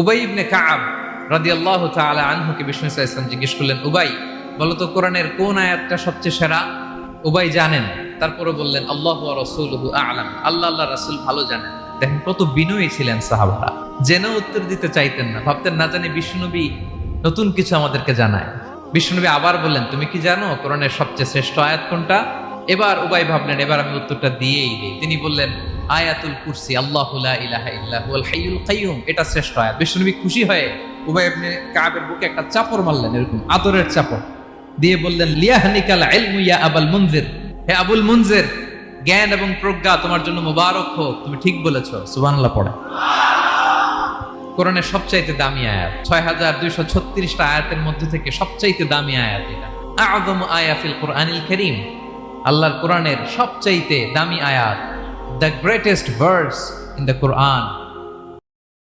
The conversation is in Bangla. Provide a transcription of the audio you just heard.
উবাই ইবনে কাব রাদিয়াল্লাহু তাআলা আনহুকে বিষ্ণু সাল্লাল্লাহু আলাইহি ওয়াসাল্লাম জিজ্ঞেস করলেন, উবাই বলো তো কোরআনের কোন আয়াতটা সবচেয়ে সেরা? উবাই জানেন, তারপরে বললেন আল্লাহু ওয়া রাসূলুহু আ'লাম, আল্লাহ রাসূল ভালো জানেন। দেখেন কত বিনয়ী ছিলেন সাহাবারা, জেনে উত্তর দিতে চাইতেন না, ভাবতেন না জানি বিষ্ণুনবী নতুন কিছু আমাদেরকে জানায়। বিষ্ণুনবী আবার বললেন, তুমি কি জানো কোরআনের সবচেয়ে শ্রেষ্ঠ আয়াত কোনটা? এবার উবাই ভাবলেন এবার আমি উত্তরটা দিয়েই দিই। তিনি বললেন আয়াতুল কুরসি, আল্লাহু লা ইলাহা ইল্লা হুয়াল হাইয়ুল কাইয়ুম, এটা শ্রেষ্ঠ আয়াত। বিষ্ণুনবী খুশি হয়ে উবাই ইবনে কাবের বুকে একটা চাপড় মারলেন, এরকম আদরের চাপড় দিয়ে বললেন লিয়াহনিকাল ইলমু ইয়া আবুল মুনজির, হে আবুল মুনজির, জ্ঞান এবং প্রজ্ঞা তোমার জন্য মুবারক হোক, তুমি ঠিক বলেছো। সুবহানাল্লাহ পড়ে। কোরআনের সবচাইতে দামি আয়াত, ৬২৩৬টা আয়াতের মধ্যে থেকে সবচাইতে দামি আয়াত এটা। আযমু আয়া ফিল কুরআনিল কারীম, আল্লাহর কোরআনের সবচাইতে দামি আয়াত, the greatest verse in the Quran.